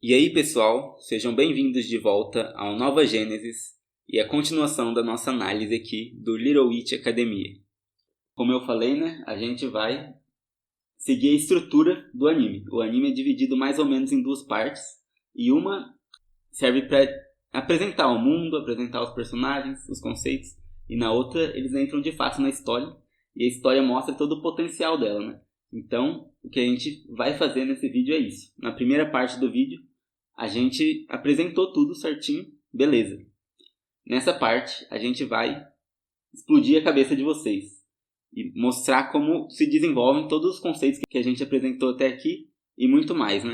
E aí, pessoal, sejam bem-vindos de volta ao Nova Gênesis e a continuação da nossa análise aqui do Little Witch Academia. Como eu falei, a gente vai seguir a estrutura do anime. O anime é dividido mais ou menos em duas partes e uma serve para apresentar o mundo, apresentar os personagens, os conceitos, e na outra eles entram de fato na história e a história mostra todo o potencial dela, Então, o que a gente vai fazer nesse vídeo é isso. Na primeira parte do vídeo, a gente apresentou tudo certinho, beleza. Nessa parte, a gente vai explodir a cabeça de vocês e mostrar como se desenvolvem todos os conceitos que a gente apresentou até aqui e muito mais,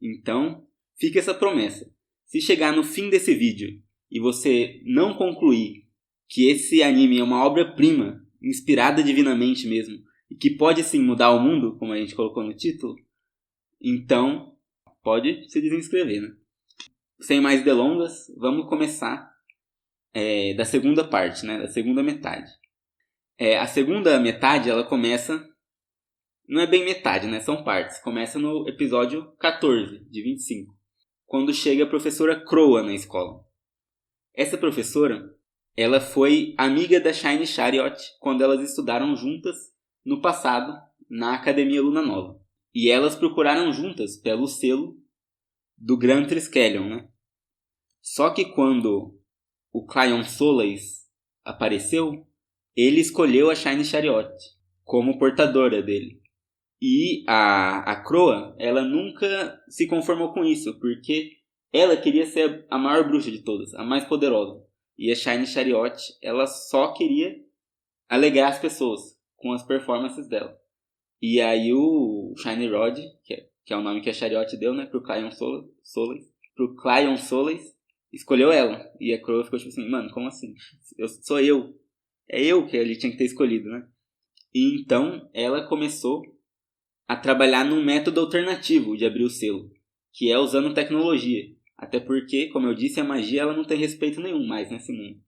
Então, fica essa promessa. Se chegar no fim desse vídeo e você não concluir que esse anime é uma obra-prima, inspirada divinamente mesmo, e que pode sim mudar o mundo, como a gente colocou no título, então pode se desinscrever, Sem mais delongas, vamos começar da segunda parte, da segunda metade. A segunda metade, ela começa... Não é bem metade, São partes. Começa no episódio 14, de 25. Quando chega a professora Croa na escola. Essa professora, ela foi amiga da Shine Chariot quando elas estudaram juntas no passado na Academia Luna Nova. E elas procuraram juntas pelo selo do Gran Triskelion, Só que quando o Claion Solace apareceu, ele escolheu a Shine Chariot como portadora dele. E a Croa, ela nunca se conformou com isso, porque ela queria ser a maior bruxa de todas, a mais poderosa. E a Shine Chariot, ela só queria alegrar as pessoas com as performances dela. E aí o Shiny Rod, que é o nome que a Chariot deu, pro Claion Solace, escolheu ela. E a Croa ficou tipo assim, mano, como assim? Sou eu. É eu que ele tinha que ter escolhido, E então ela começou a trabalhar num método alternativo de abrir o selo, que é usando tecnologia. Até porque, como eu disse, a magia ela não tem respeito nenhum mais nesse mundo.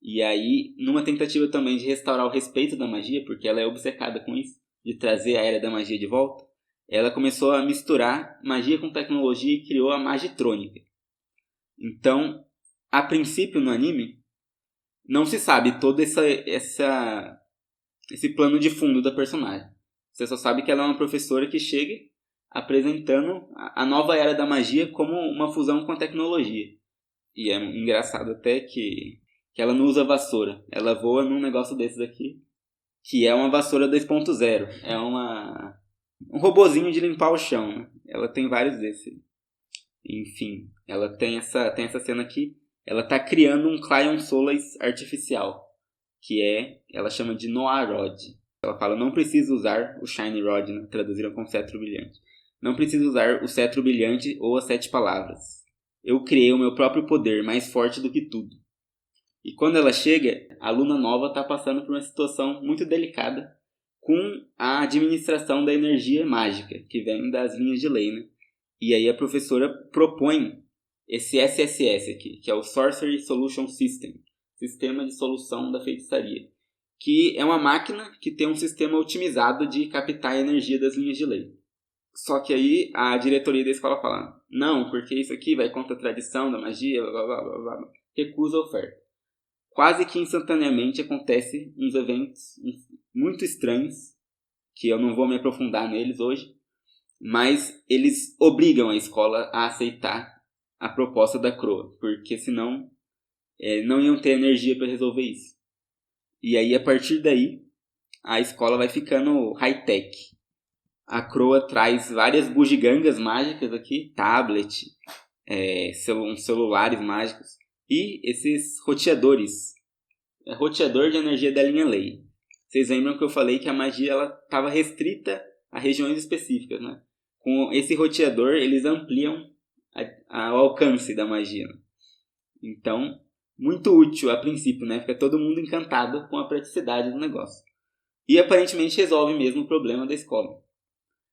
E aí, numa tentativa também de restaurar o respeito da magia, porque ela é obcecada com isso, de trazer a Era da Magia de volta, ela começou a misturar magia com tecnologia e criou a Magitrônica. Então, a princípio no anime, não se sabe todo esse plano de fundo da personagem. Você só sabe que ela é uma professora que chega apresentando a nova Era da Magia como uma fusão com a tecnologia. E é engraçado até que ela não usa vassoura. Ela voa num negócio desses aqui, que é uma vassoura 2.0. É um robozinho de limpar o chão, Ela tem vários desses. Enfim, ela tem essa cena aqui. Ela está criando um Claion Solace artificial, ela chama de Noah Rod. Ela fala, não preciso usar o Shiny Rod, traduziram com cetro brilhante. Não preciso usar o cetro brilhante ou as 7 palavras. Eu criei o meu próprio poder, mais forte do que tudo. E quando ela chega, a Luna Nova está passando por uma situação muito delicada com a administração da energia mágica, que vem das linhas de lei, E aí a professora propõe esse SSS aqui, que é o Sorcery Solution System, Sistema de Solução da Feitiçaria, que é uma máquina que tem um sistema otimizado de captar a energia das linhas de lei. Só que aí a diretoria da escola fala, não, porque isso aqui vai contra a tradição da magia, blá, blá, blá, blá, blá. Recusa a oferta. Quase que instantaneamente acontecem uns eventos muito estranhos, que eu não vou me aprofundar neles hoje, mas eles obrigam a escola a aceitar a proposta da Croa, porque senão não iam ter energia para resolver isso. E aí, a partir daí, a escola vai ficando high-tech. A Croa traz várias bugigangas mágicas aqui, tablet, uns celulares mágicos, e esses roteadores. Roteador de energia da linha lei. Vocês lembram que eu falei que a magia estava restrita a regiões específicas, Com esse roteador, eles ampliam o alcance da magia. Então, muito útil a princípio, Fica todo mundo encantado com a praticidade do negócio. E aparentemente resolve mesmo o problema da escola.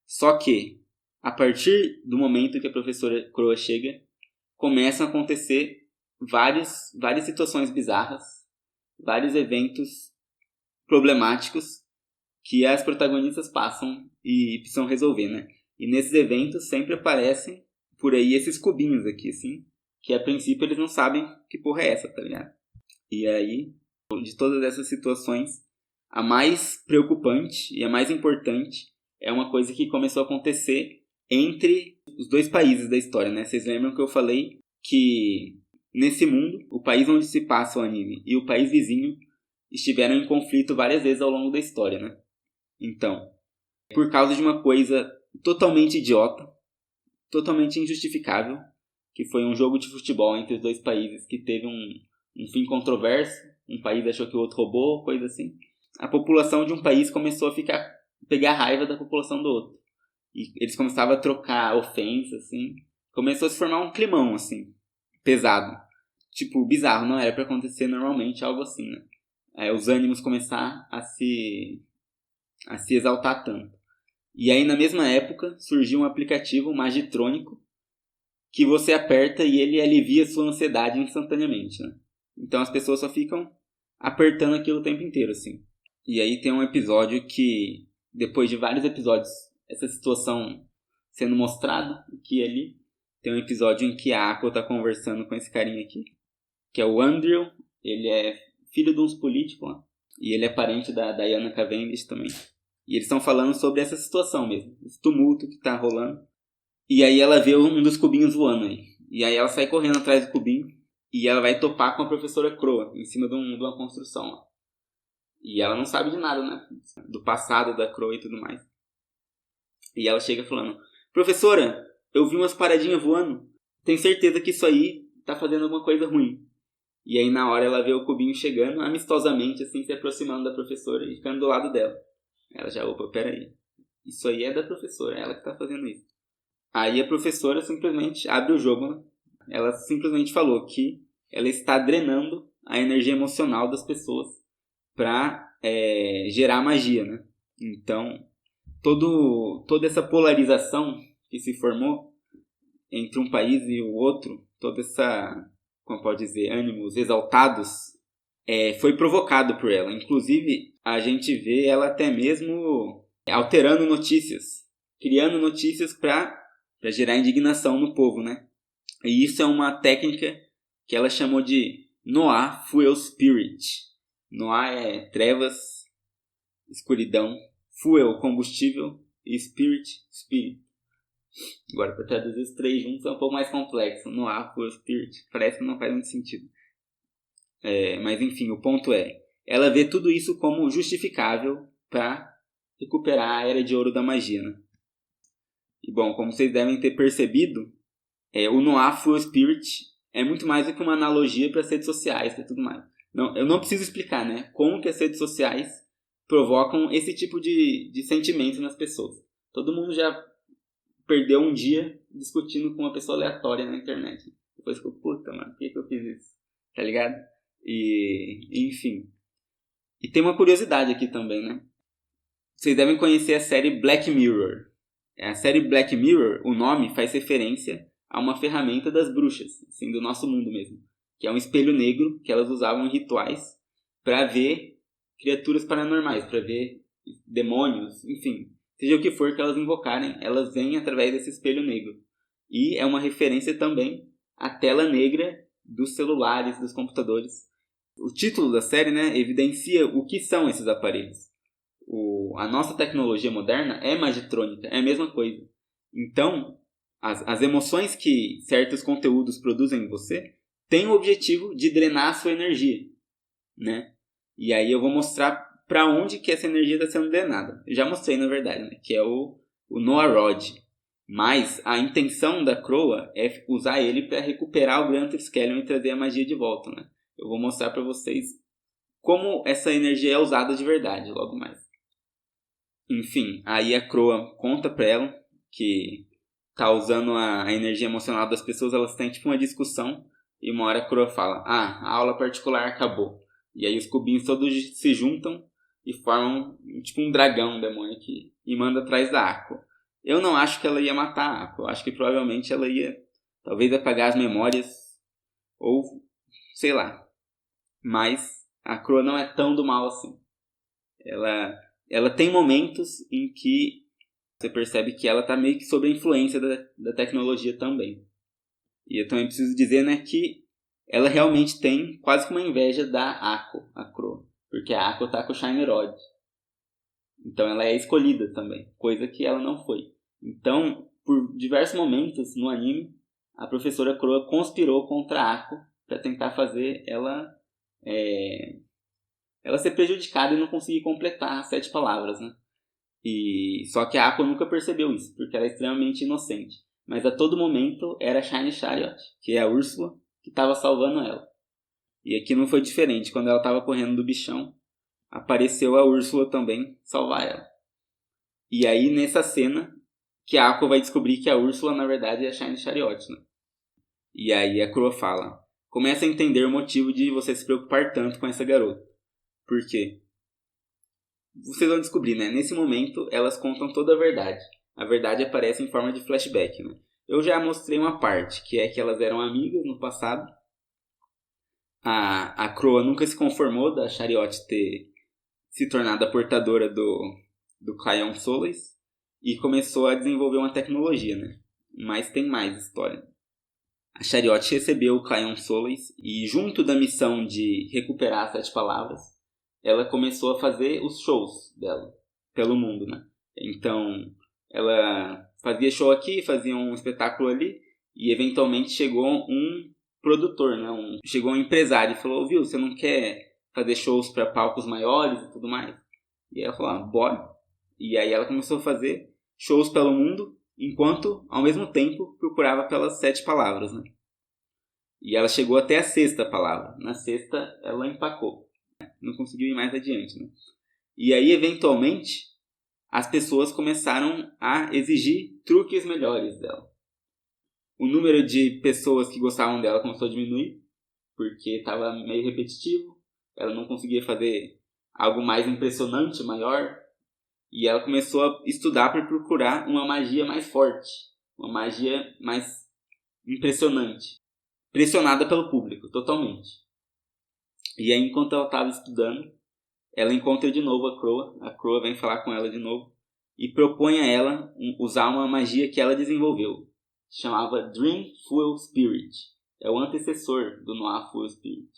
Só que, a partir do momento que a professora Croa chega, começam a acontecer várias situações bizarras, vários eventos problemáticos que as protagonistas passam e precisam resolver, E nesses eventos sempre aparecem por aí esses cubinhos aqui, assim, que a princípio eles não sabem que porra é essa, tá ligado? E aí, de todas essas situações, a mais preocupante e a mais importante é uma coisa que começou a acontecer entre os dois países da história, né? Vocês lembram que eu falei que nesse mundo, o país onde se passa o anime e o país vizinho estiveram em conflito várias vezes ao longo da história, né? Então, por causa de uma coisa totalmente idiota, totalmente injustificável, que foi um jogo de futebol entre os dois países que teve um fim controverso, um país achou que o outro roubou, coisa assim. A população de um país começou a pegar raiva da população do outro. E eles começavam a trocar ofensas, assim. Começou a se formar um climão, assim, pesado. Tipo, bizarro, não era pra acontecer normalmente algo assim, né? Os ânimos começar a se exaltar tanto. E aí, na mesma época, surgiu um aplicativo magitrônico que você aperta e ele alivia sua ansiedade instantaneamente, né? Então as pessoas só ficam apertando aquilo o tempo inteiro, assim. E aí tem um episódio que, depois de vários episódios, essa situação sendo mostrada aqui e ali, tem um episódio em que a Aqua tá conversando com esse carinha aqui, que é o Andrew. Ele é filho de uns políticos lá, e ele é parente da Diana Cavendish também. E eles estão falando sobre essa situação mesmo, esse tumulto que tá rolando. E aí ela vê um dos cubinhos voando aí. E aí ela sai correndo atrás do cubinho e ela vai topar com a professora Croa em cima de uma construção lá. E ela não sabe de nada, né? Do passado da Croa e tudo mais. E ela chega falando: professora, eu vi umas paradinhas voando. Tenho certeza que isso aí tá fazendo alguma coisa ruim. E aí na hora ela vê o cubinho chegando amistosamente, assim, se aproximando da professora e ficando do lado dela. Ela já, opa, peraí. Isso aí é da professora, é ela que tá fazendo isso. Aí a professora simplesmente abre o jogo, né? Ela simplesmente falou que ela está drenando a energia emocional das pessoas para gerar magia, né? Então, toda essa polarização que se formou entre um país e o outro, toda essa, como pode dizer, ânimos exaltados, foi provocado por ela. Inclusive, a gente vê ela até mesmo alterando notícias, criando notícias para gerar indignação no povo, né? E isso é uma técnica que ela chamou de Noah Fuel Spirit. Noah é trevas, escuridão, fuel, combustível, e spirit, espírito. Agora, para traduzir os três juntos é um pouco mais complexo. Noah Fuel Spirit parece que não faz muito sentido. Mas enfim, o ponto é, ela vê tudo isso como justificável para recuperar a Era de Ouro da Magia, né? E bom, como vocês devem ter percebido, o Noah Full Spirit é muito mais do que uma analogia para as redes sociais e tudo mais. Não, eu não preciso explicar, né? Como que as redes sociais provocam esse tipo de sentimento nas pessoas. Todo mundo já perdeu um dia discutindo com uma pessoa aleatória na internet. Depois ficou, puta, mano, por que eu fiz isso? Tá ligado? Enfim. E tem uma curiosidade aqui também, né? Vocês devem conhecer a série Black Mirror. A série Black Mirror, o nome faz referência a uma ferramenta das bruxas, assim, do nosso mundo mesmo, que é um espelho negro que elas usavam em rituais para ver criaturas paranormais, para ver demônios, enfim, seja o que for que elas invocarem, elas vêm através desse espelho negro. E é uma referência também à tela negra dos celulares, dos computadores. O título da série, né, evidencia o que são esses aparelhos. A nossa tecnologia moderna é magitrônica, é a mesma coisa. Então, as emoções que certos conteúdos produzem em você têm o objetivo de drenar a sua energia, né? E aí eu vou mostrar para onde que essa energia está sendo drenada. Eu já mostrei, na verdade, né? Que é o Noah Rod. Mas a intenção da Croa é usar ele para recuperar o Grant Scallion e trazer a magia de volta, né? Eu vou mostrar para vocês como essa energia é usada de verdade logo mais. Enfim, aí a Croa conta pra ela que tá usando a energia emocional das pessoas, elas têm tipo uma discussão e uma hora a Croa fala: a aula particular acabou. E aí os cubinhos todos se juntam e formam tipo um dragão, um demônio aqui, e manda atrás da Aqua. Eu não acho que ela ia matar a Aqua, eu acho que provavelmente ela ia talvez apagar as memórias ou sei lá. Mas a Croa não é tão do mal assim. Ela tem momentos em que Você percebe que ela tá meio que sob a influência da tecnologia também. E eu também preciso dizer, né, que ela realmente tem quase que uma inveja da Akko, a Croa. Porque a Akko tá com o Shiny Rod. Então ela é escolhida também, coisa que ela não foi. Então, por diversos momentos no anime, a professora Croa conspirou contra a Akko para tentar fazer ela ser prejudicada e não conseguir completar as 7 palavras, né? Só que a Akko nunca percebeu isso, porque ela é extremamente inocente. Mas a todo momento era a Shiny Chariot, que é a Úrsula, que estava salvando ela. E aqui não foi diferente. Quando ela estava correndo do bichão, apareceu a Úrsula também salvar ela. E aí, nessa cena, que a Akko vai descobrir que a Úrsula, na verdade, é a Shiny Chariot, né? E aí a Croa fala: começa a entender o motivo de você se preocupar tanto com essa garota. Por quê? Vocês vão descobrir, né? Nesse momento, elas contam toda a verdade. A verdade aparece em forma de flashback, né? Eu já mostrei uma parte, que é que elas eram amigas no passado. A Croa nunca se conformou da Chariot ter se tornado a portadora do Claion Solace e começou a desenvolver uma tecnologia, né? Mas tem mais história. A Chariot recebeu o Claion Solace e, junto da missão de recuperar as 7 palavras, ela começou a fazer os shows dela pelo mundo, né? Então, ela fazia show aqui, fazia um espetáculo ali e, eventualmente, chegou um produtor, né? Chegou um empresário e falou: viu, você não quer fazer shows para palcos maiores e tudo mais? E ela falou: bora. E aí ela começou a fazer shows pelo mundo, enquanto, ao mesmo tempo, procurava pelas 7 palavras, né? E ela chegou até a 6ª palavra. Na 6ª, ela empacou. Não conseguiu ir mais adiante, né? E aí, eventualmente, as pessoas começaram a exigir truques melhores dela. O número de pessoas que gostavam dela começou a diminuir, porque estava meio repetitivo. Ela não conseguia fazer algo mais impressionante, maior. E ela começou a estudar para procurar uma magia mais forte, uma magia mais impressionante, pressionada pelo público, totalmente. E aí, enquanto ela estava estudando, ela encontra de novo a Croa vem falar com ela de novo e propõe a ela usar uma magia que ela desenvolveu, chamava Dream Fuel Spirit, é o antecessor do Noir Fuel Spirit.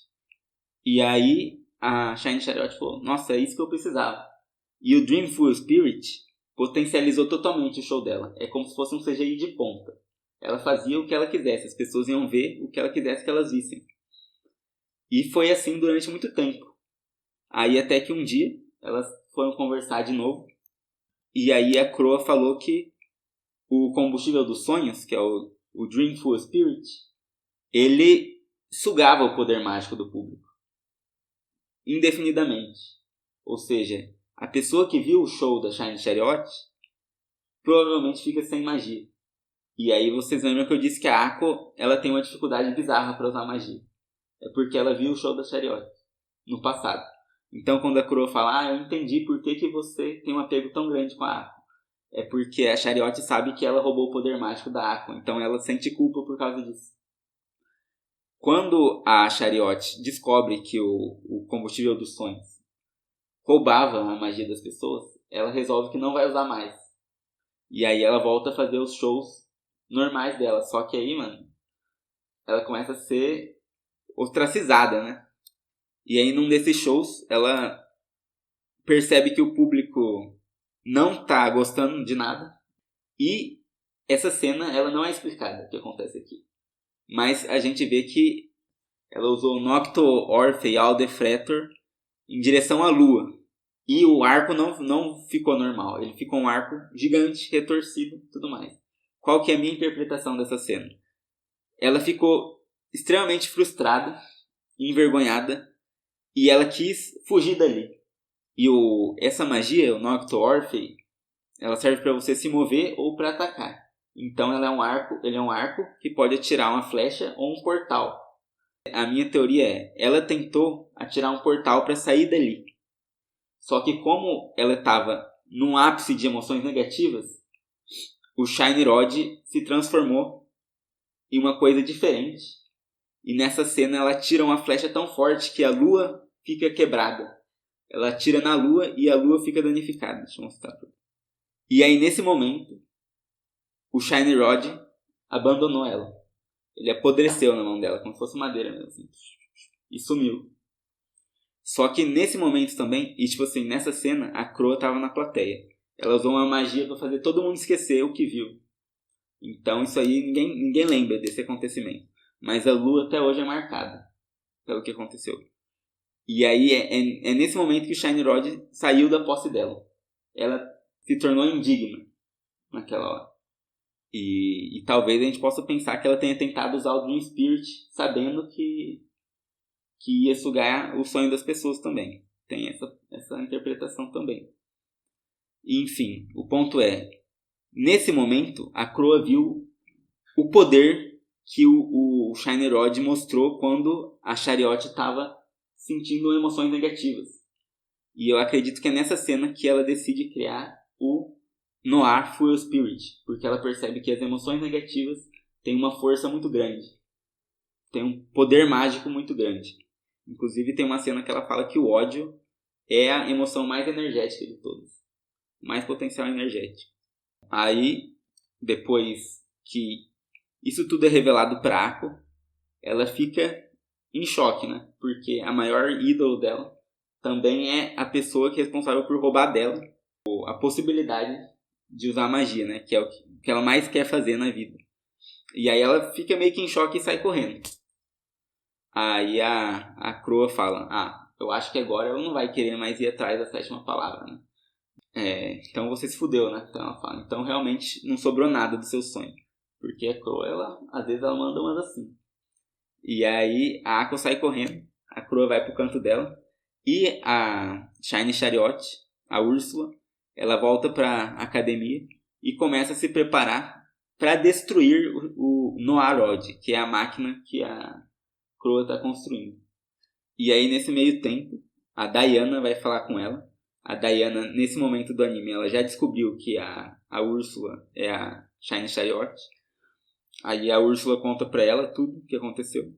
E aí a Shiny Chariot falou: nossa, é isso que eu precisava. E o Dream Fuel Spirit potencializou totalmente o show dela. É como se fosse um CGI de ponta. Ela fazia o que ela quisesse. As pessoas iam ver o que ela quisesse que elas vissem. E foi assim durante muito tempo. Aí até que um dia elas foram conversar de novo. E aí a Croa falou que o combustível dos sonhos, que é o Dream Fuel Spirit, ele sugava o poder mágico do público. Indefinidamente. Ou seja, a pessoa que viu o show da Shiny Chariot provavelmente fica sem magia. E aí vocês lembram que eu disse que a Akko ela tem uma dificuldade bizarra para usar magia. É porque ela viu o show da Chariot no passado. Então quando a Croa fala: eu entendi por que você tem um apego tão grande com a Akko. É porque a Chariot sabe que ela roubou o poder mágico da Akko. Então ela sente culpa por causa disso. Quando a Chariot descobre que o combustível dos sonhos roubava a magia das pessoas, ela resolve que não vai usar mais. E aí ela volta a fazer os shows normais dela. Só que aí, mano, ela começa a ser ostracizada, né? E aí num desses shows, ela percebe que o público não tá gostando de nada. E essa cena, ela não é explicada o que acontece aqui. Mas a gente vê que ela usou o Nocto Orphei Aldefretor em direção à lua. E o arco não ficou normal. Ele ficou um arco gigante, retorcido e tudo mais. Qual que é a minha interpretação dessa cena? Ela ficou extremamente frustrada, envergonhada, e ela quis fugir dali. E essa magia, o Nocto Orphei, ela serve para você se mover ou para atacar. Então ele é um arco que pode atirar uma flecha ou um portal. A minha teoria ela tentou atirar um portal para sair dali. Só que como ela estava num ápice de emoções negativas, o Shiny Rod se transformou em uma coisa diferente. E nessa cena ela tira uma flecha tão forte que a lua fica quebrada. Ela atira na lua e a lua fica danificada. Deixa eu mostrar. E aí, nesse momento, o Shiny Rod abandonou ela. Ele apodreceu na mão dela, como se fosse madeira mesmo, assim. E sumiu. Só que nesse momento também, e tipo assim, nessa cena, a Croa tava na plateia. Ela usou uma magia pra fazer todo mundo esquecer o que viu. Então isso aí, ninguém lembra desse acontecimento. Mas a lua até hoje é marcada pelo que aconteceu. E aí é nesse momento que o Shiny Rod saiu da posse dela. Ela se tornou indigna naquela hora. E talvez a gente possa pensar que ela tenha tentado usar o Dream Spirit sabendo que ia sugar o sonho das pessoas também. Tem essa interpretação também. E, enfim, o ponto é, nesse momento, a Croa viu o poder que o Shiny Rod mostrou quando a Chariot estava sentindo emoções negativas. E eu acredito que é nessa cena que ela decide criar o Noir Fuel Spirit, porque ela percebe que as emoções negativas têm uma força muito grande, têm um poder mágico muito grande. Inclusive tem uma cena que ela fala que o ódio é a emoção mais energética de todas, mais potencial energético. Aí, depois que isso tudo é revelado para Ako, ela fica em choque, né? Porque a maior ídolo dela também é a pessoa que é responsável por roubar dela a possibilidade de usar magia, né? Que é o que ela mais quer fazer na vida. E aí ela fica meio que em choque e sai correndo. Aí a Croa fala, eu acho que agora ela não vai querer mais ir atrás da sétima palavra, né? Então você se fudeu, né? Então ela fala, então realmente não sobrou nada do seu sonho. Porque a Croa, às vezes ela manda umas assim. E aí a Ako sai correndo, a Croa vai pro canto dela, e a Shiny Chariot, a Úrsula, ela volta pra academia e começa a se preparar para destruir o Noir Rod, que é a máquina que a Croa está construindo. E aí nesse meio tempo, a Diana vai falar com ela. A Diana, nesse momento do anime, ela já descobriu que a Úrsula é a Shiny Chariot. Aí a Úrsula conta pra ela tudo o que aconteceu.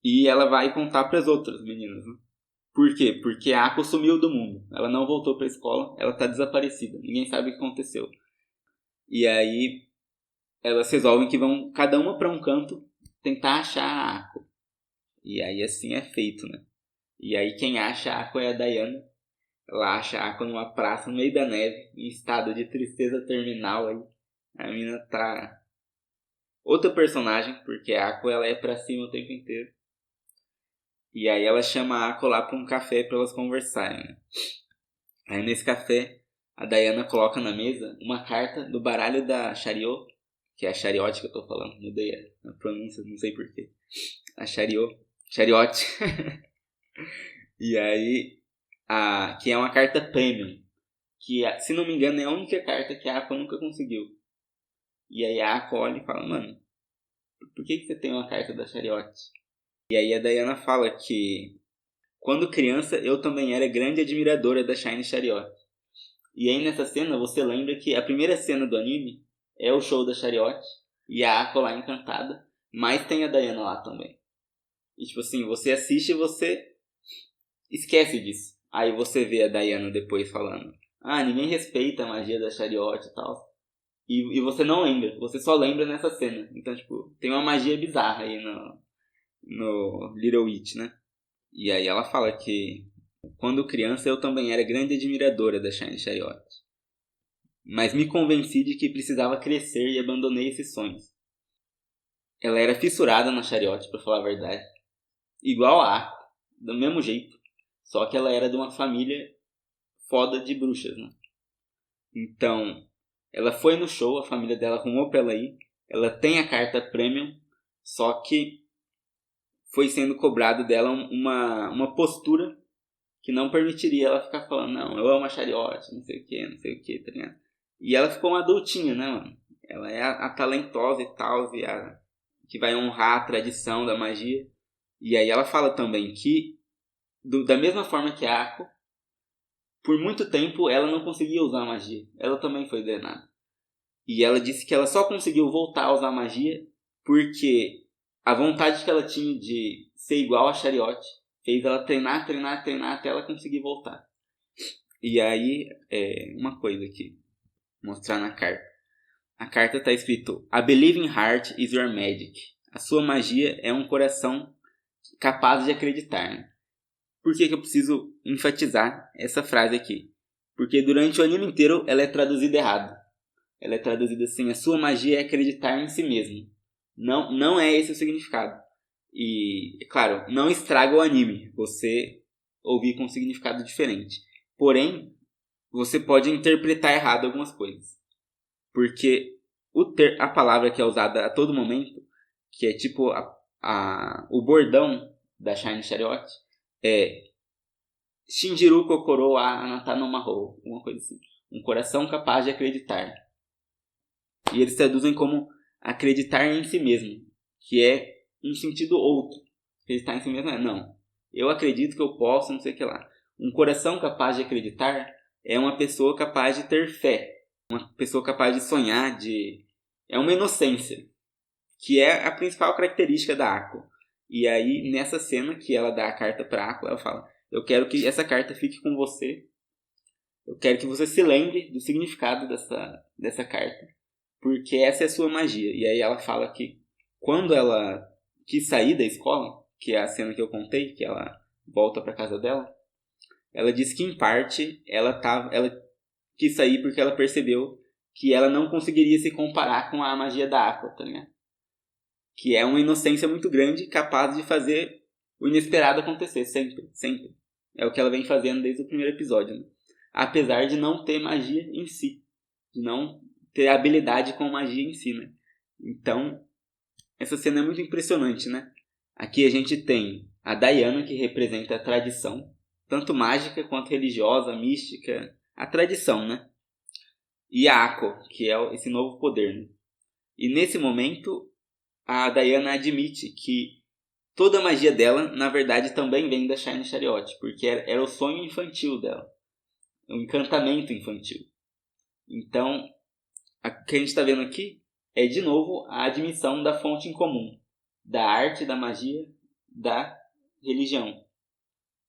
E ela vai contar pras outras meninas, né? Por quê? Porque a Ako sumiu do mundo. Ela não voltou pra escola, ela tá desaparecida. Ninguém sabe o que aconteceu. E aí elas resolvem que vão cada uma pra um canto tentar achar a Ako. E aí assim é feito, né? E aí quem acha a Ako é a Diana. Ela acha a Ako numa praça no meio da neve, em estado de tristeza terminal aí. A menina tá... Outra personagem, porque a Ako ela é pra cima o tempo inteiro. E aí ela chama a Ako lá pra um café pra elas conversarem, né? Aí nesse café, a Diana coloca na mesa uma carta do baralho da Chariot, que é a Chariot que eu tô falando, mudei a pronúncia, não sei porquê. A Chariot. E aí, que é uma carta premium, que se não me engano é a única carta que a Ako nunca conseguiu. E aí a Ako olha e fala, mano, por que você tem uma carta da Chariot? E aí a Diana fala que quando criança eu também era grande admiradora da Shiny Chariot. E aí nessa cena você lembra que a primeira cena do anime é o show da Chariot e a Ako lá encantada, mas tem a Diana lá também. E tipo assim, você assiste e você esquece disso. Aí você vê a Diana depois falando, ninguém respeita a magia da Chariot e tal. E você não lembra, você só lembra nessa cena. Então tipo, tem uma magia bizarra aí no Little Witch, né? E aí ela fala que quando criança eu também era grande admiradora da Shiny Chariot. Mas me convenci de que precisava crescer e abandonei esses sonhos. Ela era fissurada na Chariot, pra falar a verdade. Igual a Ako, do mesmo jeito. Só que ela era de uma família foda de bruxas, né? Então, ela foi no show, a família dela arrumou pra ela ir. Ela tem a carta premium, só que foi sendo cobrado dela uma postura que não permitiria ela ficar falando, não, eu amo a Chariot, não sei o que, tá ligado? E ela ficou uma adultinha, né, mano? Ela é a talentosa e tal, e a que vai honrar a tradição da magia. E aí ela fala também que, da mesma forma que a Ako, por muito tempo ela não conseguia usar a magia. Ela também foi drenada. E ela disse que ela só conseguiu voltar a usar a magia porque a vontade que ela tinha de ser igual a Chariot fez ela treinar até ela conseguir voltar. E aí, uma coisa aqui. mostrar na carta. A carta tá escrito: A believing heart is your magic. A sua magia é um coração capaz de acreditar. Né? Por que eu preciso enfatizar essa frase aqui? Porque durante o anime inteiro ela é traduzida errado. Ela é traduzida assim: a sua magia é acreditar em si mesmo. Não é esse o significado. E, claro, não estraga o anime você ouvir com um significado diferente. Porém, você pode interpretar errado algumas coisas. Porque a palavra que é usada a todo momento, que é tipo o bordão da Shine Chariot, é Shinjiru Kokoro wa Anata no Mahou, uma coisa assim. Um coração capaz de acreditar. E eles traduzem como acreditar em si mesmo, que é um sentido outro. Acreditar em si mesmo é não. Eu acredito que eu posso, não sei o que lá. Um coração capaz de acreditar é uma pessoa capaz de ter fé. Uma pessoa capaz de sonhar, é uma inocência, que é a principal característica da Ako. E aí, nessa cena que ela dá a carta pra Ako, ela fala: eu quero que essa carta fique com você. Eu quero que você se lembre do significado dessa carta, porque essa é a sua magia. E aí ela fala que quando ela quis sair da escola, que é a cena que eu contei, que ela volta pra casa dela, ela disse que em parte ela quis sair porque ela percebeu que ela não conseguiria se comparar com a magia da Aqua, tá ligado? Que é uma inocência muito grande, capaz de fazer o inesperado acontecer, sempre, sempre. É o que ela vem fazendo desde o primeiro episódio, né? Apesar de não ter magia em si, de não ter habilidade com magia em si, né? Então, essa cena é muito impressionante, né? Aqui a gente tem a Diana, que representa a tradição, tanto mágica quanto religiosa, mística, a tradição, né? E a Ako, que é esse novo poder, né? E nesse momento, a Diana admite que toda a magia dela, na verdade, também vem da Shine Chariot, porque era o sonho infantil dela, o encantamento infantil. Então, o que a gente está vendo aqui é, de novo, a admissão da fonte em comum, da arte, da magia, da religião.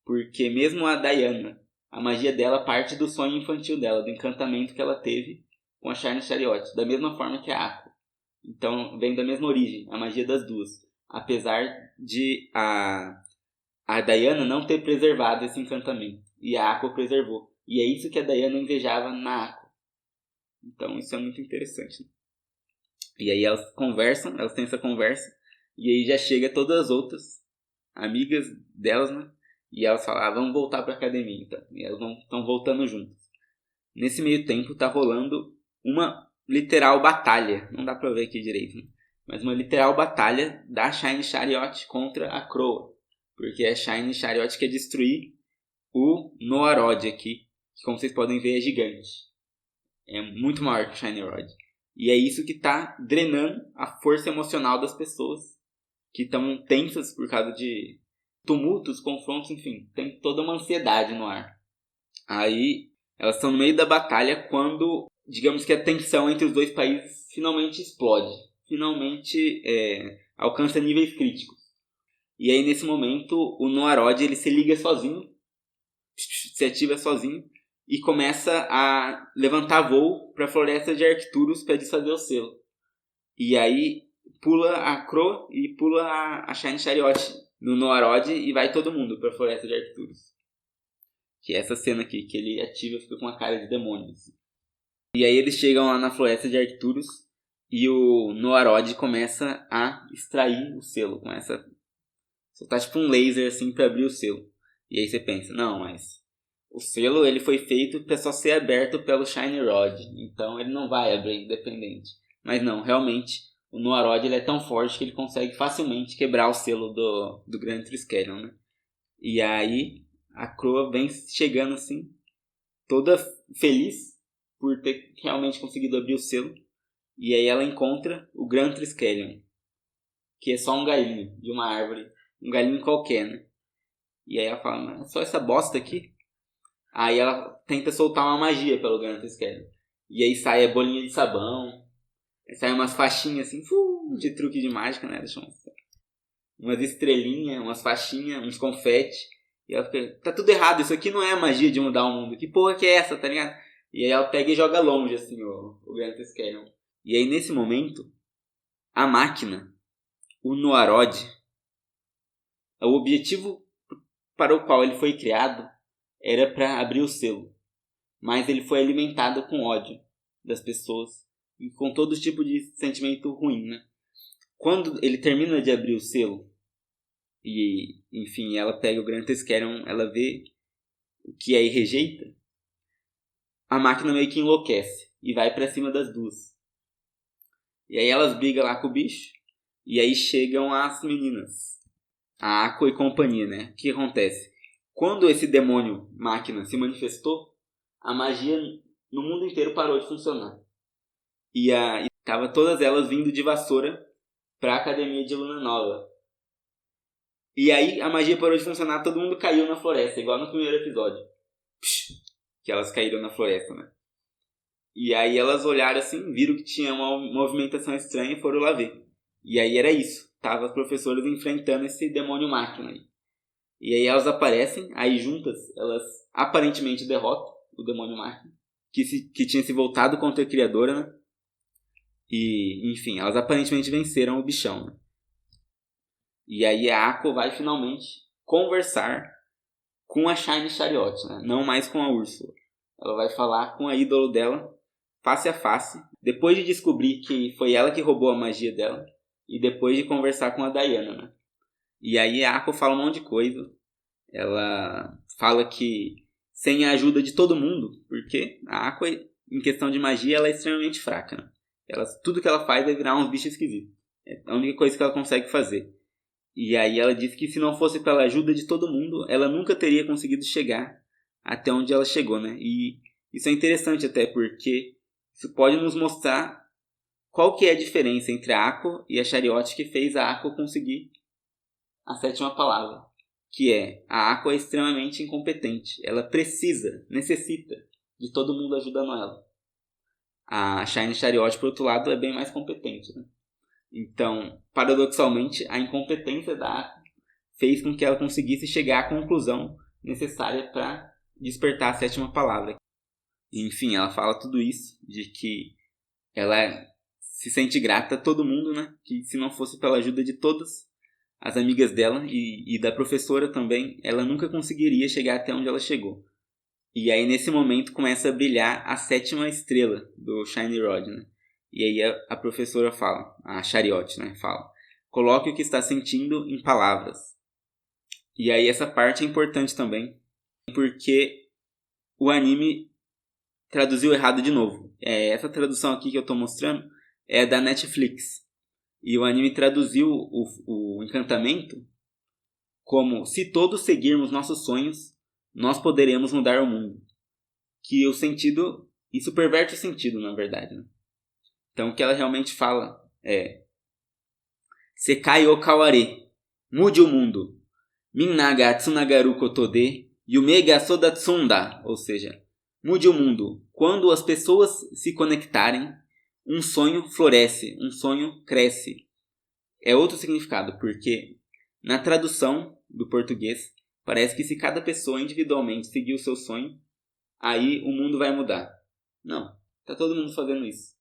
Porque mesmo a Diana, a magia dela parte do sonho infantil dela, do encantamento que ela teve com a Shine Chariot, da mesma forma que a Ako. Então, vem da mesma origem, a magia das duas. Apesar de a Diana não ter preservado esse encantamento. E a Ako preservou. E é isso que a Diana invejava na Ako. Então, isso é muito interessante. E aí elas conversam, elas têm essa conversa. E aí já chega todas as outras amigas delas, né? E elas falam: vamos voltar pra academia, então. E elas estão voltando juntas. Nesse meio tempo tá rolando uma literal batalha. Não dá pra ver aqui direito, né? Mas uma literal batalha da Shine Chariot contra a Croa. Porque a Shine Chariot quer destruir o Noarod aqui, que, como vocês podem ver, é gigante. É muito maior que o Shine Rod. E é isso que tá drenando a força emocional das pessoas, que estão tensas por causa de tumultos, confrontos, enfim. Tem toda uma ansiedade no ar. Aí elas estão no meio da batalha quando, digamos que a tensão entre os dois países finalmente explode. Finalmente alcança níveis críticos. E aí nesse momento o Noarod ele se liga sozinho, se ativa sozinho e começa a levantar voo para a floresta de Arcturus para desfazer o selo. E aí pula a Crow e pula a Shine Chariot no Noarod e vai todo mundo para a floresta de Arcturus. Que é essa cena aqui, que ele ativa e fica com a cara de demônio. Assim. E aí eles chegam lá na floresta de Arcturus e o Noarod começa a extrair o selo. Começa a soltar tipo um laser assim para abrir o selo. E aí você pensa: não, mas o selo ele foi feito para só ser aberto pelo Shiny Rod. Então ele não vai abrir independente. Mas não, realmente o Noarod ele é tão forte que ele consegue facilmente quebrar o selo do Grand Triskelion, né? E aí a Croa vem chegando assim, toda feliz por ter realmente conseguido abrir o selo. E aí ela encontra o Grand Triskelion, que é só um galinho de uma árvore, um galinho qualquer, né? E aí ela fala: mas é só essa bosta aqui? Aí ela tenta soltar uma magia pelo Grand Triskelion. E aí sai a bolinha de sabão, sai umas faixinhas assim, de truque de mágica, né? Deixa eu mostrar. Umas estrelinhas, umas faixinhas, uns confete. E ela fica: tá tudo errado, isso aqui não é magia de mudar o mundo. Que porra que é essa, tá ligado? E aí ela pega e joga longe, assim, o Grant Scanlon. E aí, nesse momento, a máquina, o Noarod, o objetivo para o qual ele foi criado era para abrir o selo. Mas ele foi alimentado com ódio das pessoas e com todo tipo de sentimento ruim, né? Quando ele termina de abrir o selo e, enfim, ela pega o Grant Scanlon, ela vê o que é e rejeita, a máquina meio que enlouquece e vai pra cima das duas. E aí elas brigam lá com o bicho e aí chegam as meninas, a Aqua e companhia, né? O que acontece? Quando esse demônio máquina se manifestou, a magia no mundo inteiro parou de funcionar. E tava todas elas vindo de vassoura pra Academia de Luna Nova. E aí a magia parou de funcionar, todo mundo caiu na floresta, igual no primeiro episódio. Que elas caíram na floresta, né? E aí elas olharam assim, viram que tinha uma movimentação estranha e foram lá ver. E aí era isso. Tava as professoras enfrentando esse demônio máquina aí. E aí elas aparecem, aí juntas, elas aparentemente derrotam o demônio máquina, que tinha se voltado contra a criadora, né? E, enfim, elas aparentemente venceram o bichão, né? E aí a Aqua vai finalmente conversar com a Shiny Chariot, né? Não mais com a Úrsula. Ela vai falar com a ídolo dela, face a face, depois de descobrir que foi ela que roubou a magia dela, e depois de conversar com a Diana, né? E aí a Aqua fala um monte de coisa. Ela fala que sem a ajuda de todo mundo, porque a Aqua, em questão de magia, ela é extremamente fraca, né? Tudo que ela faz é virar uns bichos esquisitos. É a única coisa que ela consegue fazer. E aí ela diz que se não fosse pela ajuda de todo mundo, ela nunca teria conseguido chegar até onde ela chegou, né? E isso é interessante até porque isso pode nos mostrar qual que é a diferença entre a Aqua e a Chariot que fez a Aqua conseguir a sétima palavra. Que é, a Aqua é extremamente incompetente. Ela necessita de todo mundo ajudando ela. A Shiny Chariot, por outro lado, é bem mais competente, né? Então, paradoxalmente, a incompetência da Aqua fez com que ela conseguisse chegar à conclusão necessária para despertar a sétima palavra. E, enfim, ela fala tudo isso, de que ela se sente grata a todo mundo, né? Que se não fosse pela ajuda de todas as amigas dela e da professora também, ela nunca conseguiria chegar até onde ela chegou. E aí, nesse momento, começa a brilhar a sétima estrela do Shiny Rod, né? E aí a professora fala, a Chariot, né? Fala, coloque o que está sentindo em palavras. E aí essa parte é importante também, porque o anime traduziu errado de novo. Essa tradução aqui que eu estou mostrando é da Netflix. E o anime traduziu o encantamento como: se todos seguirmos nossos sonhos, nós poderemos mudar o mundo. Que o sentido, isso perverte o sentido, na verdade, né? Então o que ela realmente fala é: Sekai o Kaware, mude o mundo. Minna ga tsunagaru koto de yume ga sodatsunda, ou seja, mude o mundo. Quando as pessoas se conectarem, um sonho floresce, um sonho cresce. É outro significado, porque na tradução do português, parece que se cada pessoa individualmente seguir o seu sonho, aí o mundo vai mudar. Não, tá todo mundo fazendo isso.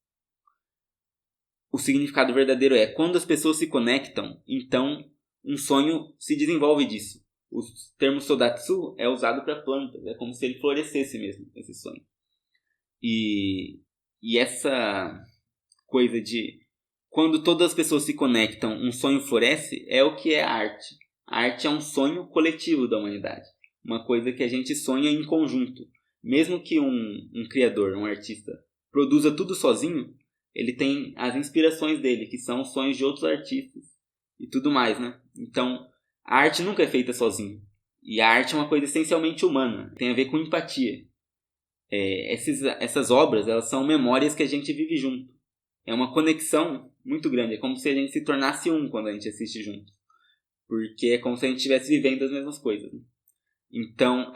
O significado verdadeiro é: quando as pessoas se conectam, então um sonho se desenvolve disso. O termo Sodatsu é usado para plantas, é como se ele florescesse mesmo, esse sonho. E essa coisa de quando todas as pessoas se conectam, um sonho floresce, é o que é a arte. A arte é um sonho coletivo da humanidade. Uma coisa que a gente sonha em conjunto. Mesmo que um criador, um artista, produza tudo sozinho, ele tem as inspirações dele, que são os sonhos de outros artistas e tudo mais, né? Então, a arte nunca é feita sozinha. E a arte é uma coisa essencialmente humana, tem a ver com empatia. Essas obras, elas são memórias que a gente vive junto. É uma conexão muito grande, é como se a gente se tornasse um quando a gente assiste junto. Porque é como se a gente estivesse vivendo as mesmas coisas, né? Então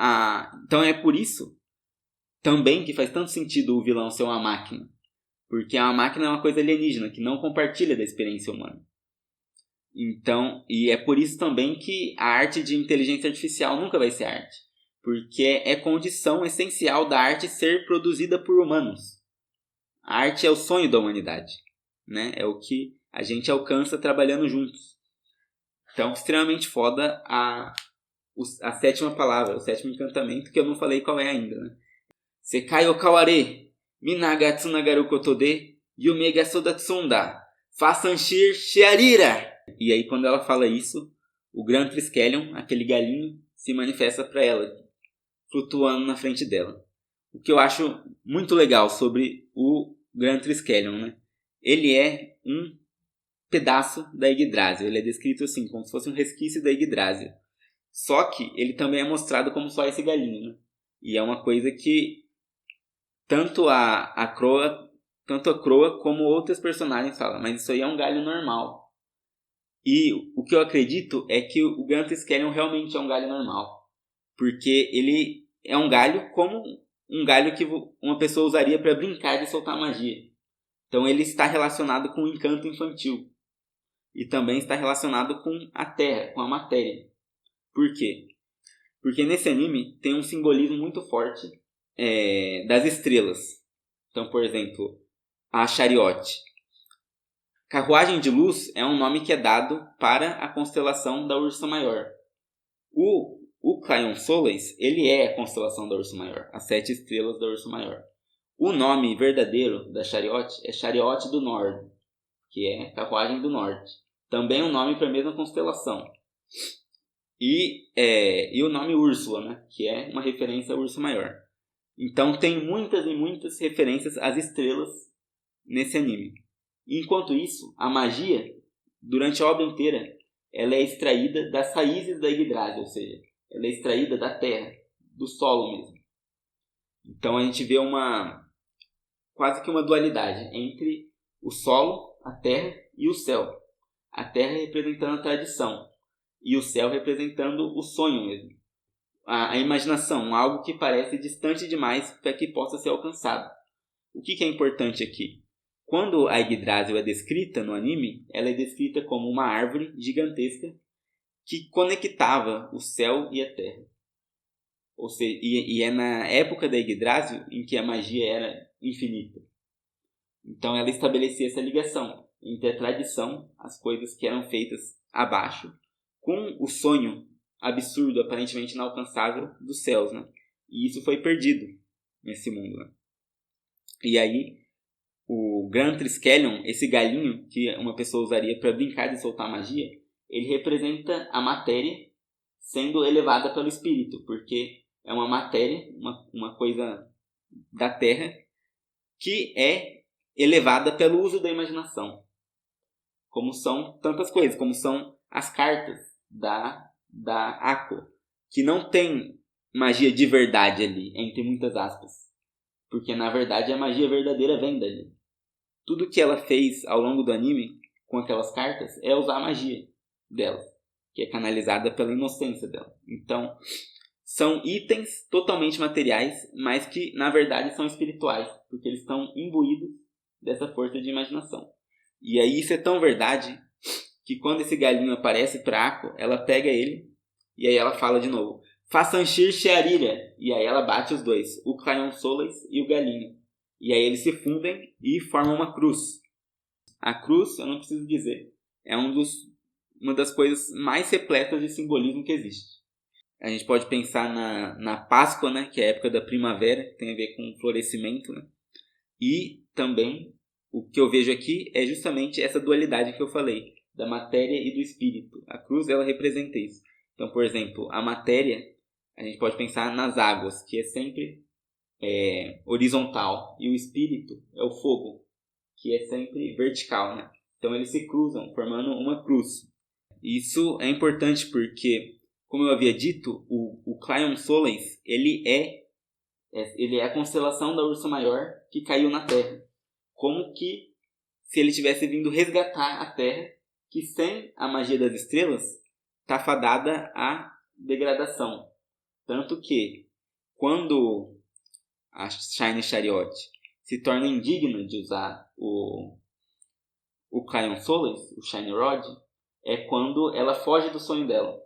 é por isso também que faz tanto sentido o vilão ser uma máquina. Porque a máquina é uma coisa alienígena, que não compartilha da experiência humana. Então, e é por isso também que a arte de inteligência artificial nunca vai ser arte. porque é condição essencial da arte ser produzida por humanos. A arte é o sonho da humanidade, né? É o que a gente alcança trabalhando juntos. Então, extremamente foda a 7ª palavra, o 7º encantamento, que eu não falei qual é ainda, né? Sekai o kaware, minaga tsunagaru koto de, yume ga sodatsunda, fasanshir shiarira. E aí, quando ela fala isso, o Gran Triskelion, aquele galinho, se manifesta para ela, flutuando na frente dela. O que eu acho muito legal sobre o Gran Triskelion, né? Ele é um pedaço da Yggdrasil. Ele é descrito assim, como se fosse um resquício da Yggdrasil. Só que ele também é mostrado como só esse galinho, né? E é uma coisa que tanto a Croa como outros personagens falam, mas isso aí é um galho normal. E o que eu acredito é que o Gran Triskelion realmente é um galho normal. Porque ele é um galho como um galho que uma pessoa usaria para brincar de soltar magia. Então ele está relacionado com o encanto infantil. E também está relacionado com a terra, com a matéria. Por quê? Porque nesse anime tem um simbolismo muito forte das estrelas. Então, por exemplo, a Chariote. Carruagem de Luz é um nome que é dado para a constelação da Ursa Maior. O Claion Soles, ele é a constelação da Ursa Maior, as 7 estrelas da Ursa Maior. O nome verdadeiro da Chariote é Chariote do Norte, que é Carruagem do Norte. Também um nome para a mesma constelação. E o nome Úrsula, né? Que é uma referência à Ursa Maior. Então tem muitas e muitas referências às estrelas nesse anime. Enquanto isso, a magia, durante a obra inteira, ela é extraída das raízes da Yggdrasil, ou seja, ela é extraída da terra, do solo mesmo. Então a gente vê quase que uma dualidade entre o solo, a terra e o céu. A terra representando a tradição e o céu representando o sonho mesmo. A imaginação, algo que parece distante demais para que possa ser alcançado. O que é importante aqui? Quando a Yggdrasil é descrita no anime, ela é descrita como uma árvore gigantesca que conectava o céu e a terra. Ou seja, e é na época da Yggdrasil em que a magia era infinita. Então ela estabelecia essa ligação entre a tradição, as coisas que eram feitas abaixo, com o sonho absurdo, aparentemente inalcançável dos céus, né? E isso foi perdido nesse mundo, né? E aí, o Gran Triskelion, esse galinho que uma pessoa usaria para brincar de soltar magia, ele representa a matéria sendo elevada pelo espírito, porque é uma matéria, uma coisa da terra, que é elevada pelo uso da imaginação. Como são tantas coisas, como são as cartas da Aqua, que não tem magia de verdade ali, entre muitas aspas. Porque na verdade a magia verdadeira vem dali. Tudo que ela fez ao longo do anime com aquelas cartas é usar a magia dela, que é canalizada pela inocência dela. Então, são itens totalmente materiais, mas que na verdade são espirituais, porque eles estão imbuídos dessa força de imaginação. E aí isso é tão verdade que quando esse galinho aparece para Ako, ela pega ele e aí ela fala de novo: Fasanshir Shearira. E aí ela bate os dois, o Claion Soles e o galinho. E aí eles se fundem e formam uma cruz. A cruz, eu não preciso dizer, é uma das coisas mais repletas de simbolismo que existe. A gente pode pensar na Páscoa, né, que é a época da primavera, que tem a ver com florescimento, né? E também o que eu vejo aqui é justamente essa dualidade que eu falei, da matéria e do espírito. A cruz, ela representa isso. Então, por exemplo, a matéria, a gente pode pensar nas águas, que é sempre horizontal, e o espírito é o fogo, que é sempre vertical, né? Então eles se cruzam, formando uma cruz. Isso é importante porque, como eu havia dito, o Claion Solens, ele é a constelação da Ursa Maior que caiu na Terra. Como que se ele tivesse vindo resgatar a Terra, que sem a magia das estrelas está fadada à degradação. Tanto que, quando a Shiny Chariot se torna indigna de usar o Claion Solens, o Shiny Rod, é quando ela foge do sonho dela.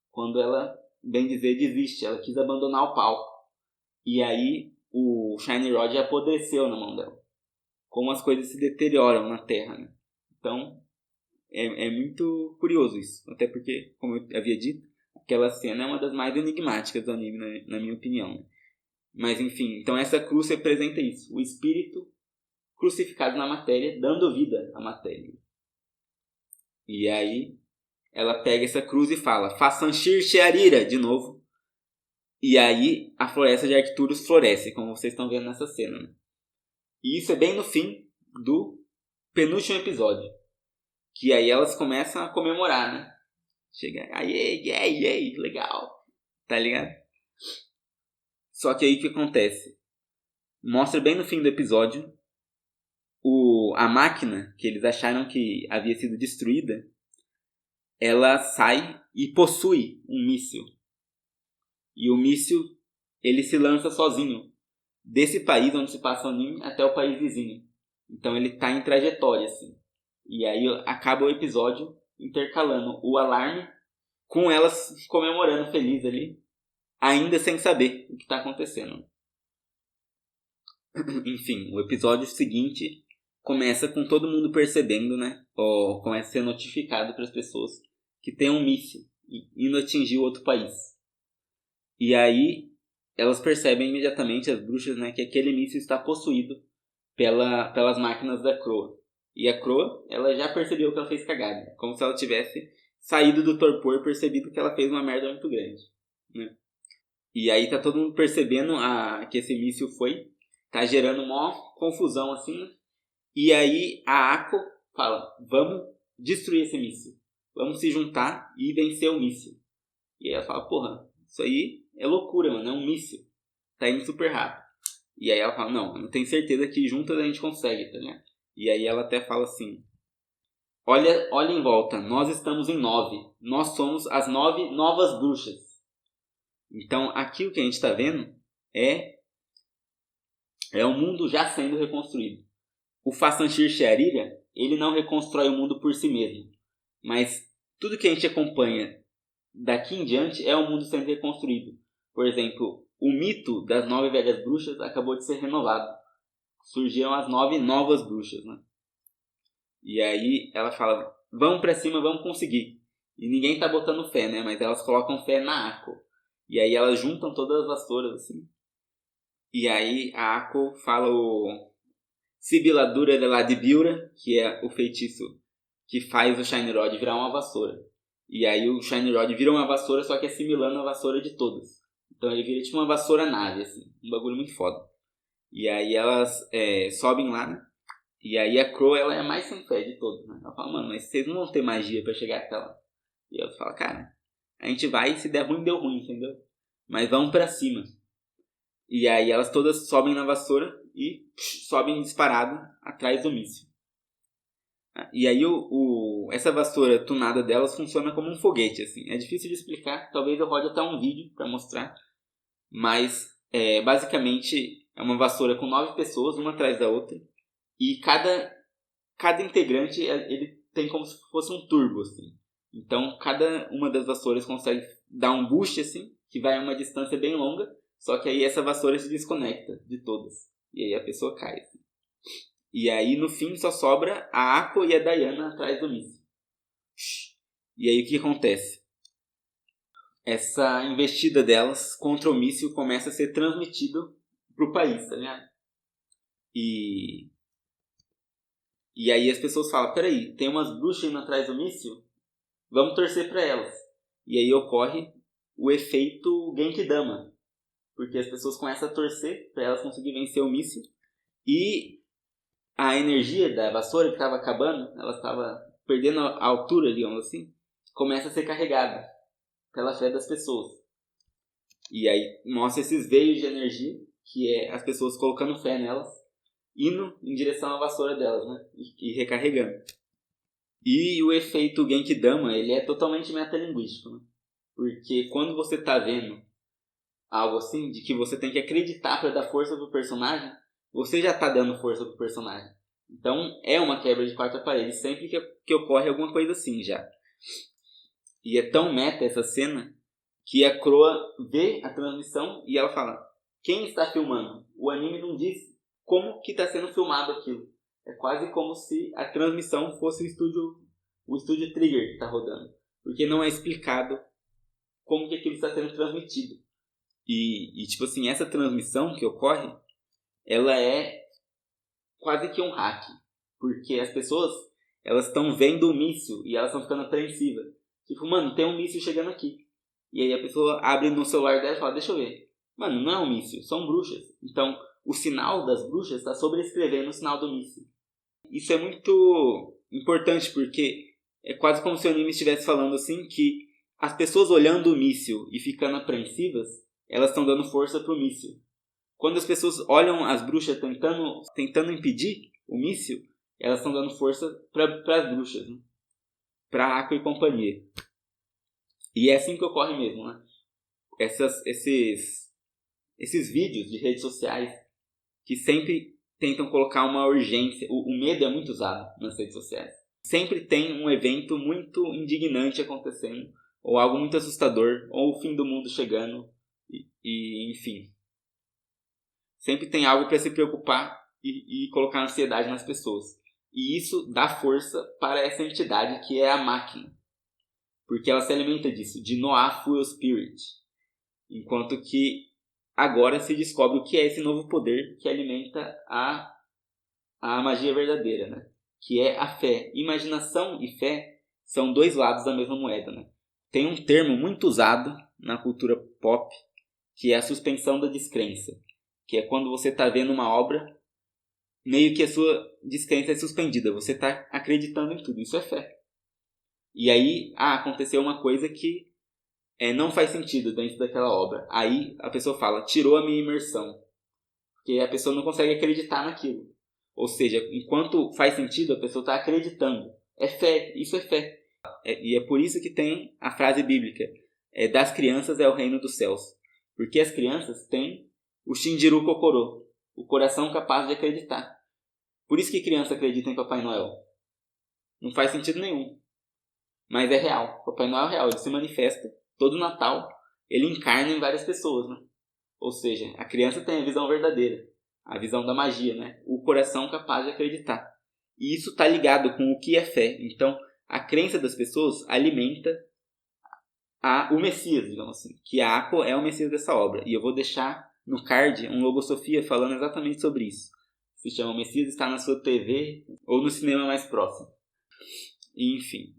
Quando ela bem dizer, desiste. Ela quis abandonar o palco. E aí o Shiny Rod apodreceu na mão dela. Como as coisas se deterioram na Terra, né? Então, é muito curioso isso. Até porque, como eu havia dito, aquela cena é uma das mais enigmáticas do anime, na minha opinião. Né? Mas, enfim, então essa cruz representa isso. O espírito crucificado na matéria, dando vida à matéria. E aí, ela pega essa cruz e fala, Fasanshir Shearira, de novo. E aí, a floresta de Arcturus floresce, como vocês estão vendo nessa cena. Né? E isso é bem no fim do penúltimo episódio. Que aí elas começam a comemorar, né? Chega, aí, legal. Tá ligado? Só que aí o que acontece? Mostra bem no fim do episódio a máquina que eles acharam que havia sido destruída, ela sai e possui um míssil. E o míssil, ele se lança sozinho. Desse país onde se passa o anime até o país vizinho. Então ele tá em trajetória, assim. E aí acaba o episódio intercalando o alarme com elas comemorando feliz ali, ainda sem saber o que está acontecendo. Enfim, o episódio seguinte começa com todo mundo percebendo, né? Ou começa a ser notificado para as pessoas que tem um míssil indo atingir outro país. E aí elas percebem imediatamente, as bruxas, né, que aquele míssil está possuído pelas máquinas da Croa. E a Croa, ela já percebeu que ela fez cagada. Como se ela tivesse saído do torpor e percebido que ela fez uma merda muito grande. Né? E aí tá todo mundo percebendo que esse míssil tá gerando uma confusão assim. Né? E aí a Ako fala, vamos destruir esse míssil. Vamos se juntar e vencer o míssil. E aí ela fala, porra, isso aí é loucura, mano, é um míssil. Tá indo super rápido. E aí ela fala, não, eu tenho certeza que juntas a gente consegue, tá ligado? E aí ela até fala assim, olha em volta, nós estamos em 9. Nós somos as 9 novas bruxas. Então aqui o que a gente está vendo é o mundo já sendo reconstruído. O Fasanshir Shearira, ele não reconstrói o mundo por si mesmo. Mas tudo que a gente acompanha daqui em diante é o mundo sendo reconstruído. Por exemplo, o mito das 9 velhas bruxas acabou de ser renovado. Surgiram as 9 novas bruxas, né? E aí ela fala, vamos pra cima, vamos conseguir. E ninguém tá botando fé, né? Mas elas colocam fé na Ako. E aí elas juntam todas as vassouras, assim. E aí a Ako fala o Sibiladura de Ladibiura, que é o feitiço que faz o Shiny Rod virar uma vassoura. E aí o Shiny Rod vira uma vassoura, só que assimilando a vassoura de todas. Então ele vira tipo uma vassoura nave, assim. Um bagulho muito foda. E aí elas sobem lá, né? E aí a Crow, ela é a mais sem fé de todas, né? Ela fala, mano, mas vocês não vão ter magia pra chegar até lá. E eu falo, cara, a gente vai, se der ruim, deu ruim, entendeu? Mas vamos pra cima. E aí elas todas sobem na vassoura e sobem disparado atrás do míssil. E aí essa vassoura tunada delas funciona como um foguete, assim. É difícil de explicar, talvez eu rode até um vídeo pra mostrar. Mas, basicamente, é uma vassoura com 9 pessoas, uma atrás da outra. E cada integrante, ele tem como se fosse um turbo, assim. Então, cada uma das vassouras consegue dar um boost, assim, que vai a uma distância bem longa. Só que aí essa vassoura se desconecta de todas. E aí a pessoa cai, assim. E aí, no fim, só sobra a Ako e a Diana atrás do míssil. E aí, o que acontece? Essa investida delas contra o míssil começa a ser transmitido pro país, tá ligado? E aí as pessoas falam, peraí, tem umas bruxas indo atrás do míssil? Vamos torcer pra elas. E aí ocorre o efeito Genkidama. Porque as pessoas começam a torcer pra elas conseguirem vencer o míssil. E a energia da vassoura que estava acabando, ela estava perdendo a altura, digamos assim, começa a ser carregada pela fé das pessoas. E aí mostra esses veios de energia, que é as pessoas colocando fé nelas, indo em direção à vassoura delas, né? E recarregando. E o efeito Genkidama, ele é totalmente metalinguístico, né? Porque quando você está vendo algo assim, de que você tem que acreditar para dar força pro personagem, você já está dando força pro personagem. Então é uma quebra de quarta parede sempre que ocorre alguma coisa assim já. E é tão meta essa cena que a Croa vê a transmissão e ela fala: quem está filmando? O anime não diz como que está sendo filmado aquilo. É quase como se a transmissão fosse o estúdio Trigger que está rodando. Porque não é explicado como que aquilo está sendo transmitido. E tipo assim, essa transmissão que ocorre, ela é quase que um hack. Porque as pessoas, elas estão vendo o míssil e elas estão ficando apreensivas. Tipo, mano, tem um míssil chegando aqui. E aí a pessoa abre no celular dela e fala: deixa eu ver. Mano, não é um míssil, são bruxas. Então, o sinal das bruxas está sobrescrevendo o sinal do míssil. Isso é muito importante porque é quase como se o anime estivesse falando assim que as pessoas olhando o míssil e ficando apreensivas, elas estão dando força pro míssil. Quando as pessoas olham as bruxas tentando impedir o míssil, elas estão dando força para as bruxas, né? Para Aqua e companhia. E é assim que ocorre mesmo, né? Esses vídeos de redes sociais que sempre tentam colocar uma urgência. O medo é muito usado nas redes sociais. Sempre tem um evento muito indignante acontecendo, ou algo muito assustador, ou o fim do mundo chegando, enfim. Sempre tem algo para se preocupar e colocar ansiedade nas pessoas. E isso dá força para essa entidade que é a máquina. Porque ela se alimenta disso, de Noah Fuel Spirit. Enquanto que agora se descobre o que é esse novo poder que alimenta a magia verdadeira, né? Que é a fé. Imaginação e fé são dois lados da mesma moeda, né? Tem um termo muito usado na cultura pop, que é a suspensão da descrença. Que é quando você está vendo uma obra, meio que a sua descrença é suspendida. Você está acreditando em tudo. Isso é fé. E aí, aconteceu uma coisa que não faz sentido dentro daquela obra. Aí a pessoa fala: tirou a minha imersão. Porque a pessoa não consegue acreditar naquilo. Ou seja, enquanto faz sentido, a pessoa está acreditando. É fé, isso é fé. E é por isso que tem a frase bíblica: das crianças é o reino dos céus. Porque as crianças têm o Shinjiru Kokoro, o coração capaz de acreditar. Por isso que criança acredita em Papai Noel. Não faz sentido nenhum. Mas é real. Papai Noel é real. Ele se manifesta todo Natal. Ele encarna em várias pessoas, né? Ou seja, a criança tem a visão verdadeira. A visão da magia, né? O coração capaz de acreditar. E isso está ligado com o que é fé. Então, a crença das pessoas alimenta o Messias, digamos assim. Que a Ako é o Messias dessa obra. E eu vou deixar no card um Logosofia falando exatamente sobre isso. Se chama O Messias está na sua TV ou no cinema mais próximo. E, enfim.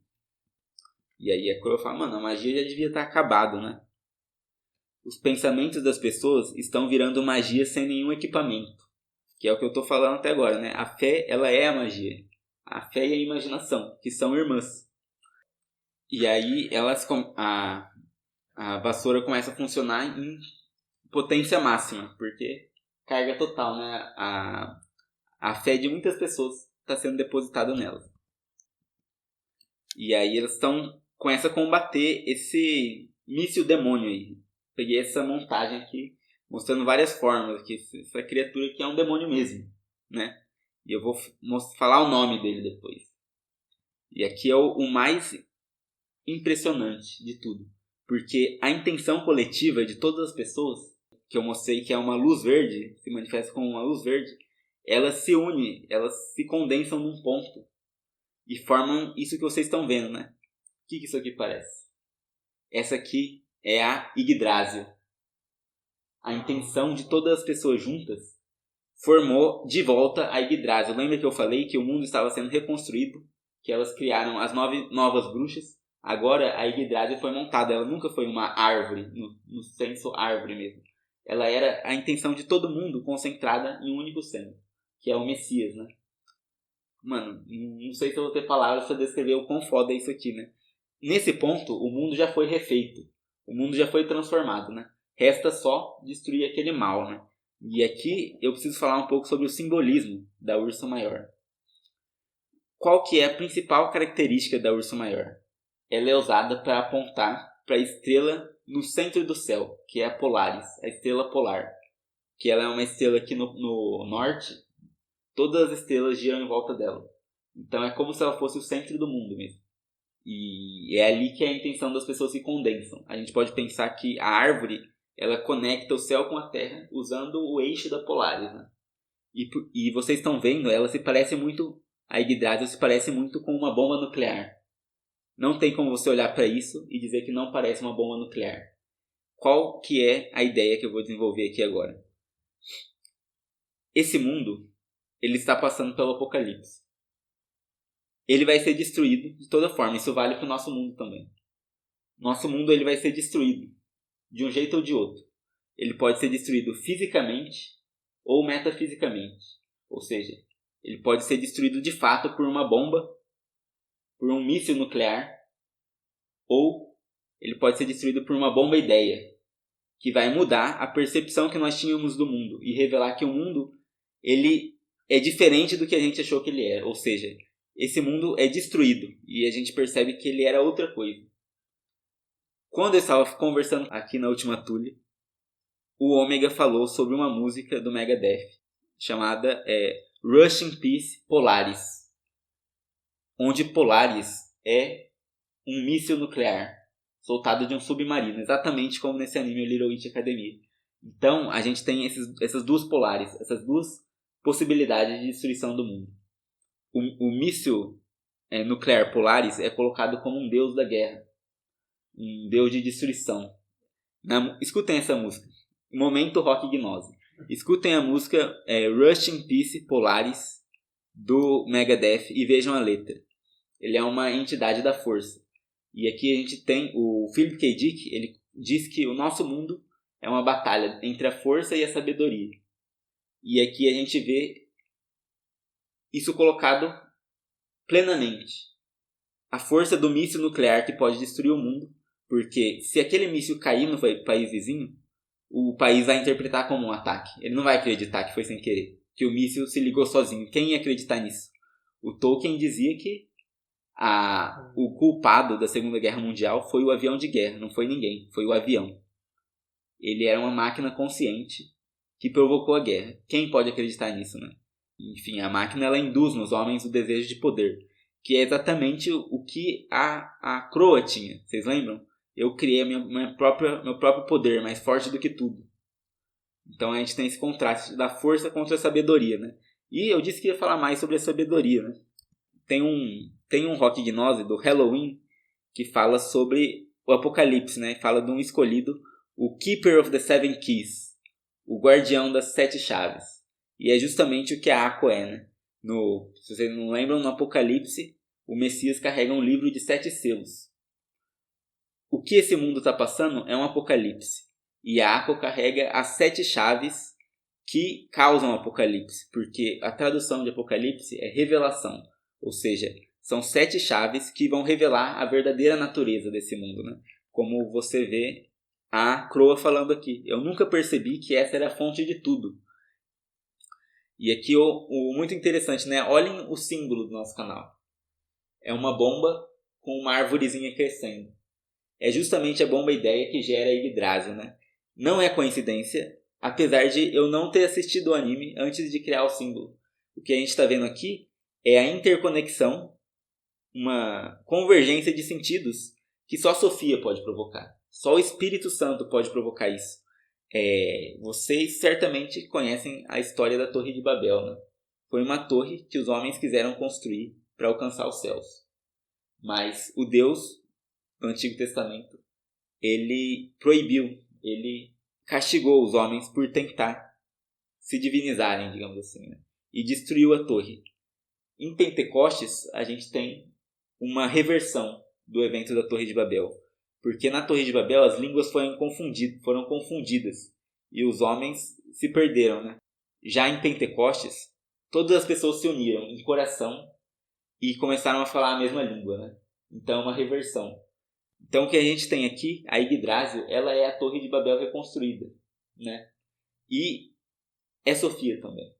E aí a Crow fala: mano, a magia já devia estar acabado, né? Os pensamentos das pessoas estão virando magia sem nenhum equipamento. Que é o que eu estou falando até agora, né? A fé, ela é a magia. A fé e a imaginação, que são irmãs. E aí a vassoura começa a funcionar em potência máxima, porque carga total, né? A fé de muitas pessoas está sendo depositada nelas. E aí elas começam a combater esse míssil demônio aí. Peguei essa montagem aqui, mostrando várias formas, que essa criatura aqui é um demônio mesmo, né? E eu vou falar o nome dele depois. E aqui é o mais impressionante de tudo, porque a intenção coletiva de todas as pessoas, que eu mostrei que é uma luz verde, se manifesta como uma luz verde, elas se unem, elas se condensam num ponto e formam isso que vocês estão vendo, né? O que isso aqui parece? Essa aqui é a Yggdrasil. A intenção de todas as pessoas juntas formou de volta a Yggdrasil. Lembra que eu falei que o mundo estava sendo reconstruído? Que elas criaram as 9 novas bruxas? Agora a Yggdrasil foi montada. Ela nunca foi uma árvore, no senso árvore mesmo. Ela era a intenção de todo mundo concentrada em um único centro, que é o Messias, né? Mano, não sei se eu vou ter palavras para descrever o quão foda é isso aqui, né? Nesse ponto, o mundo já foi refeito. O mundo já foi transformado, né? Resta só destruir aquele mal, né? E aqui eu preciso falar um pouco sobre o simbolismo da Ursa Maior. Qual que é a principal característica da Ursa Maior? Ela é usada para apontar para a estrela no centro do céu, que é a Polaris, a estrela polar. Que ela é uma estrela aqui no norte, todas as estrelas giram em volta dela. Então é como se ela fosse o centro do mundo mesmo. E é ali que a intenção das pessoas se condensam. A gente pode pensar que a árvore, ela conecta o céu com a terra usando o eixo da Polaris, né? E vocês estão vendo, ela se parece muito, a Yggdrasil se parece muito com uma bomba nuclear. Não tem como você olhar para isso e dizer que não parece uma bomba nuclear. Qual que é a ideia que eu vou desenvolver aqui agora? Esse mundo, ele está passando pelo apocalipse. Ele vai ser destruído de toda forma. Isso vale para o nosso mundo também. Nosso mundo ele vai ser destruído de um jeito ou de outro. Ele pode ser destruído fisicamente ou metafisicamente. Ou seja, ele pode ser destruído de fato por uma bomba, por um míssil nuclear, ou ele pode ser destruído por uma bomba ideia, que vai mudar a percepção que nós tínhamos do mundo e revelar que o mundo ele é diferente do que a gente achou que ele era. Ou seja, esse mundo é destruído e a gente percebe que ele era outra coisa. Quando eu estava conversando aqui na última Tule, o Ômega falou sobre uma música do Megadeth chamada Rush in Peace Polaris, onde Polaris é um míssil nuclear soltado de um submarino, exatamente como nesse anime Little Witch Academia. Então a gente tem essas duas Polaris, essas duas possibilidades de destruição do mundo. O míssil nuclear Polaris é colocado como um deus da guerra, um deus de destruição. Escutem essa música, Momento Rock Gnose. Escutem a música Rush in Peace Polaris do Megadeth e vejam a letra. Ele é uma entidade da força. E aqui a gente tem o Philip K. Dick, ele diz que o nosso mundo é uma batalha entre a força e a sabedoria. E aqui a gente vê isso colocado plenamente. A força do míssil nuclear que pode destruir o mundo, porque se aquele míssil cair no país vizinho, o país vai interpretar como um ataque. Ele não vai acreditar que foi sem querer, que o míssil se ligou sozinho. Quem ia acreditar nisso? O Tolkien dizia que o culpado da Segunda Guerra Mundial foi o avião de guerra, não foi ninguém, foi o avião. Ele era uma máquina consciente que provocou a guerra. Quem pode acreditar nisso, né? Enfim, a máquina ela induz nos homens o desejo de poder, que é exatamente o que a Croa tinha. Vocês lembram? Eu criei meu próprio poder, mais forte do que tudo. Então a gente tem esse contraste da força contra a sabedoria, né? E eu disse que ia falar mais sobre a sabedoria, né? Tem um rock gnose do Halloween que fala sobre o Apocalipse, né? Fala de um escolhido, o Keeper of the Seven Keys, o guardião das 7 chaves. E é justamente o que a Aqua é, né? Se vocês não lembram, no Apocalipse, o Messias carrega um livro de 7 selos. O que esse mundo está passando é um apocalipse. E a Aqua carrega as 7 chaves que causam o apocalipse. Porque a tradução de apocalipse é revelação. Ou seja, são 7 chaves que vão revelar a verdadeira natureza desse mundo, né? Como você vê a Croa falando aqui. Eu nunca percebi que essa era a fonte de tudo. E aqui o muito interessante, né? Olhem o símbolo do nosso canal. É uma bomba com uma árvorezinha crescendo. É justamente a bomba ideia que gera a Yggdrasil, né? Não é coincidência, apesar de eu não ter assistido o anime antes de criar o símbolo. O que a gente está vendo aqui é a interconexão, uma convergência de sentidos que só a Sofia pode provocar. Só o Espírito Santo pode provocar isso. Vocês certamente conhecem a história da Torre de Babel, né? Foi uma torre que os homens quiseram construir para alcançar os céus. Mas o Deus do Antigo Testamento, ele proibiu, ele castigou os homens por tentar se divinizarem, digamos assim, né? E destruiu a torre. Em Pentecostes, a gente tem uma reversão do evento da Torre de Babel. Porque na Torre de Babel as línguas foram confundidas e os homens se perderam, né? Já em Pentecostes, todas as pessoas se uniram em coração e começaram a falar a mesma língua, né? Então é uma reversão. Então o que a gente tem aqui, a Yggdrasil, ela é a Torre de Babel reconstruída, né? E é Sofia também,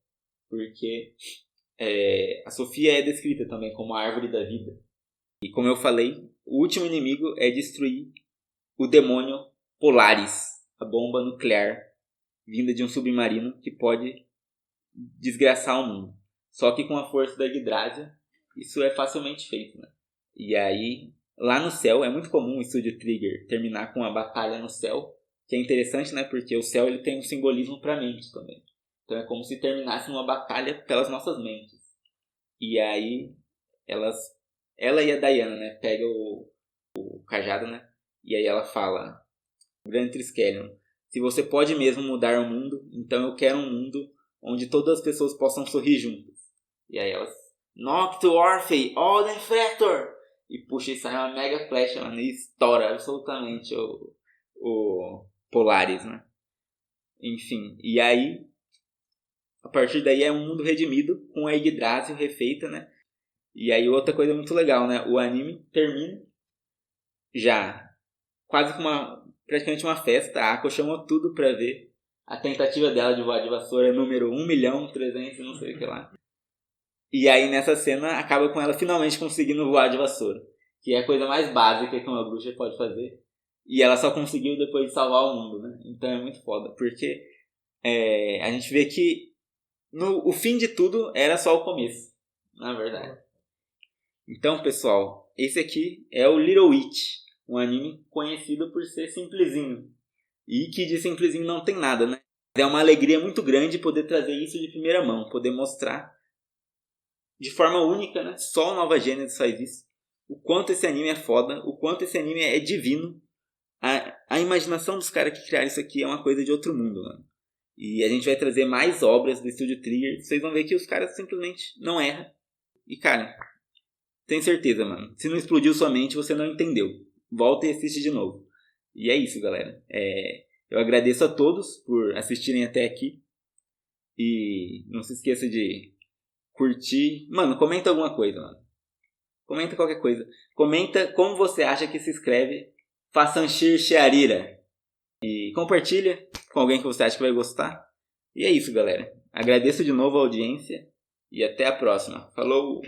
porque a Sofia é descrita também como a árvore da vida. E como eu falei, o último inimigo é destruir o demônio Polaris, a bomba nuclear vinda de um submarino que pode desgraçar o mundo. Só que com a força da Yggdrasil, isso é facilmente feito, né? E aí lá no céu. É muito comum o Studio Trigger terminar com uma batalha no céu, que é interessante, né? Porque o céu ele tem um simbolismo para a mente também. Então é como se terminasse numa batalha pelas nossas mentes. E aí ela e a Diana, né, pegam o cajado, né? E aí ela fala, o grande Triskelion, se você pode mesmo mudar o mundo, então eu quero um mundo onde todas as pessoas possam sorrir juntas. E aí elas, Knock to Orphei, Alden Factor! E puxa, e sai uma mega flecha, mano, e estoura absolutamente o Polaris, né? Enfim, e aí, a partir daí é um mundo redimido, com a Yggdrasil refeita, né? E aí outra coisa muito legal, né? O anime termina já quase que praticamente uma festa. A Ako chamou tudo pra ver a tentativa dela de voar de vassoura número 1.300.000 não sei o que lá. E aí nessa cena acaba com ela finalmente conseguindo voar de vassoura, que é a coisa mais básica que uma bruxa pode fazer. E ela só conseguiu depois de salvar o mundo, né? Então é muito foda, porque a gente vê que o fim de tudo era só o começo, na verdade. Então, pessoal, esse aqui é o Little Witch, um anime conhecido por ser simplesinho. E que de simplesinho não tem nada, né? É uma alegria muito grande poder trazer isso de primeira mão, poder mostrar de forma única, né? Só o Nova Genesis faz isso. O quanto esse anime é foda, o quanto esse anime é divino. A imaginação dos caras que criaram isso aqui é uma coisa de outro mundo, mano. E a gente vai trazer mais obras do Studio Trigger. Vocês vão ver que os caras simplesmente não erram. E, cara, tenho certeza, mano. Se não explodiu sua mente, você não entendeu. Volta e assiste de novo. E é isso, galera. Eu agradeço a todos por assistirem até aqui. E não se esqueça de curtir. Mano, comenta alguma coisa, mano. Comenta qualquer coisa. Comenta como você acha que se escreve Fasanshir Shearira. E compartilha com alguém que você acha que vai gostar. E é isso, galera. Agradeço de novo a audiência. E até a próxima. Falou!